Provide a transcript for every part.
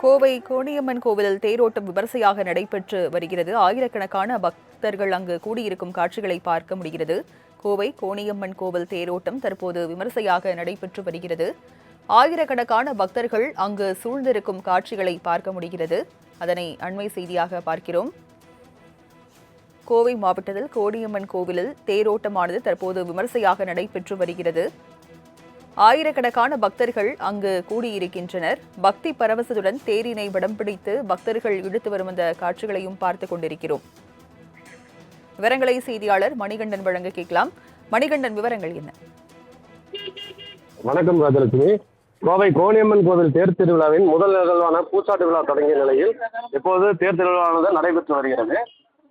கோவை கோணியம்மன் கோவிலில் தேரோட்டம் விமர்சையாக நடைபெற்று வருகிறது. ஆயிரக்கணக்கான பக்தர்கள் அங்கு கூடியிருக்கும் காட்சிகளை பார்க்க முடிகிறது. கோவை கோணியம்மன் கோவில் தேரோட்டம் தற்போது விமர்சையாக நடைபெற்று வருகிறது. ஆயிரக்கணக்கான பக்தர்கள் அங்கு சூழ்ந்திருக்கும் காட்சிகளை பார்க்க முடிகிறது. அதனை அண்மை செய்தியாக பார்க்கிறோம். கோவை மாவட்டத்தில் கோணியம்மன் கோவிலில் தேரோட்டமானது தற்போது விமர்சையாக நடைபெற்று வருகிறது. ஆயிரக்கணக்கான பக்தர்கள் அங்கு கூடியிருக்கின்றனர். பக்தி பரவசத்துடன் தேரினை வடம் பிடித்து பக்தர்கள் இழுத்து வரும் அந்த காட்சிகளையும் பார்த்துக் கொண்டிருக்கிறோம். விவரங்களை செய்தியாளர் மணிகண்டன் வழங்க கேட்கலாம். மணிகண்டன், விவரங்கள் என்ன? வணக்கம் ராஜலட்சுமி. கோவை கோணியம்மன் கோவில் தேர் திருவிழாவின் முதல் நிகழ்வான பூச்சாட்டு விழா தொடங்கிய நிலையில் இப்போது தேர் திருவிழாவானது நடைபெற்று வருகிறது.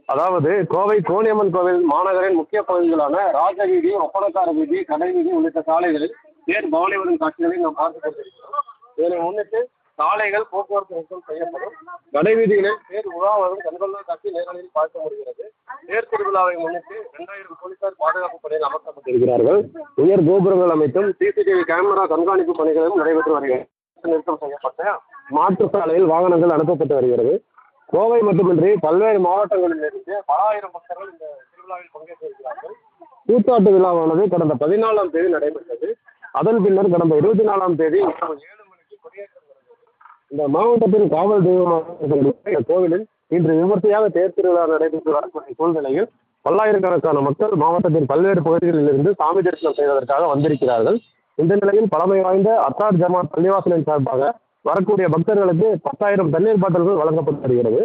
அதாவது கோவை கோணியம்மன் கோவில் மாநகரின் முக்கிய பகுதிகளான ராஜவீதி, ஒப்பனக்கார வீதி, கடை வீதி உள்ளிட்ட சாலைகளில் தேர் பவனி வரும் காட்சிகளை நாம் பார்த்துக் கொண்டிருக்கிறோம். இதனை முன்னிட்டு சாலைகள் போக்குவரத்து நிறுத்தம் செய்யப்படும். கடை வீதிகளில் தேர் உலா வரும் கண்கொள்ளா காட்சி நேரடியில் பார்க்க முடிகிறது. தேர் திருவிழாவை முன்னிட்டு 2000 போலீசார் பாதுகாப்பு பணியில் அமர்த்தப்பட்டிருக்கிறார்கள். உயர் கோபுரங்கள் அமைத்தும் சிசிடிவி கேமரா கண்காணிப்பு பணிகளும் நடைபெற்று வருகிறது. நிறுத்தம் செய்யப்பட்ட மாற்று சாலையில் வாகனங்கள் அனுப்பப்பட்டு வருகிறது. கோவை மட்டுமின்றி பல்வேறு மாவட்டங்களில் இருந்து பல ஆயிரம் பக்தர்கள் இந்த திருவிழாவில் பங்கேற்றிருக்கிறார்கள். பூச்சாட்டு விழாவானது கடந்த 14ஆம் தேதி நடைபெற்றது. அதன் பின்னர் கடந்த 24ஆம் தேதி 7 மணிக்கு கொடியேற்றம் நடந்தது. இந்த மாவட்டத்தின் காவல் தெய்வமாக கோவிலில் இன்று விமர்சையாக தேர் திருவிழா நடைபெற்று வரக்கூடிய சூழ்நிலையில் பல்லாயிரக்கணக்கான மக்கள் மாவட்டத்தின் பல்வேறு பகுதிகளில் இருந்து சாமி தரிசனம் செய்வதற்காக வந்திருக்கிறார்கள். இந்த நிலையில் பழமை வாய்ந்த அத்தார் ஜமாத் பள்ளிவாசலின் சார்பாக வரக்கூடிய பக்தர்களுக்கு 10,000 தண்ணீர் பாட்டில்கள் வழங்கப்பட்டு வருகிறது.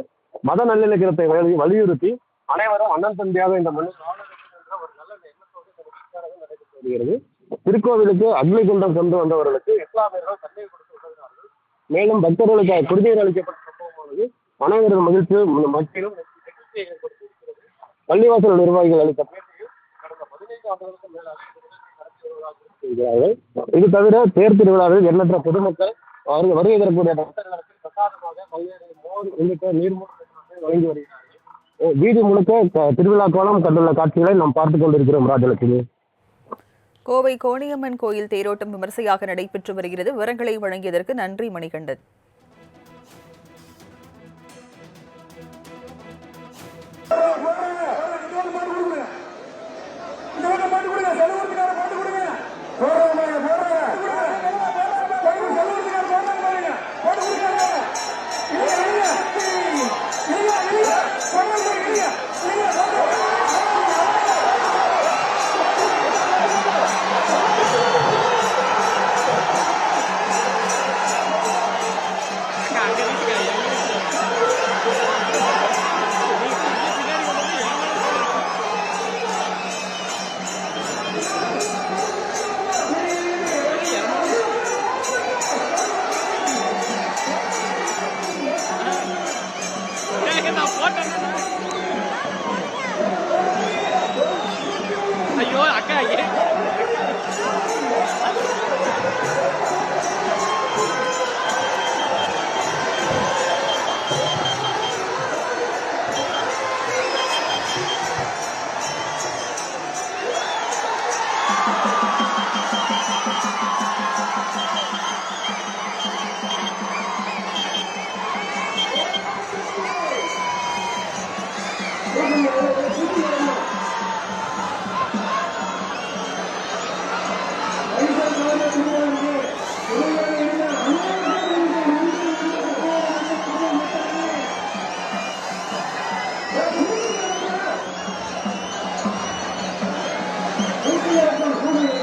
மத நல்லிணக்கத்தை வலியுறுத்தி அனைவரும் அண்ணன் தம்பியாக இந்த மண்ணில் ஒரு நல்ல எண்ணத்தோடு நடைபெற்று வருகிறது. திருக்கோவிலுக்கு அக்னிகுண்டம் கொண்டு வந்தவர்களுக்கு இஸ்லாமியர்கள் தண்ணீர் கொடுத்து உதவினார்கள். மேலும் பக்தர்களுக்கு குடிநீர் அளிக்கப்பட்ட சம்பவமானது அனைவரது மத்தியிலும் நெகிழ்ச்சியை ஏற்படுத்தியிருக்கிறது. பள்ளிவாசல் நிர்வாகிகள் அளித்த பேட்டியில் கடந்த 15 ஆண்டுகளுக்கு மேலாக நடத்தி வருகிறார்கள். இது தவிர தேர் திருவிழாவில் எண்ணற்ற பொதுமக்கள் அவர்கள் வருகை தரக்கூடிய பக்தர்களுக்கு பிரசாதமாக பல்வேறு மோர் உள்ளிட்ட நீர்மூழ்கி வழங்கி வருகிறார்கள். வீதி முழுக்க திருவிழா கோலம் கண்டுள்ள காட்சிகளை நாம் பார்த்துக் கொண்டிருக்கிறோம். ராஜலட்சுமி. கோவை கோணியம்மன் கோயில் தேரோட்டம் விமர்சையாக நடைபெற்று வருகிறது. விவரங்களை வழங்கியதற்கு நன்றி மணிகண்டன்.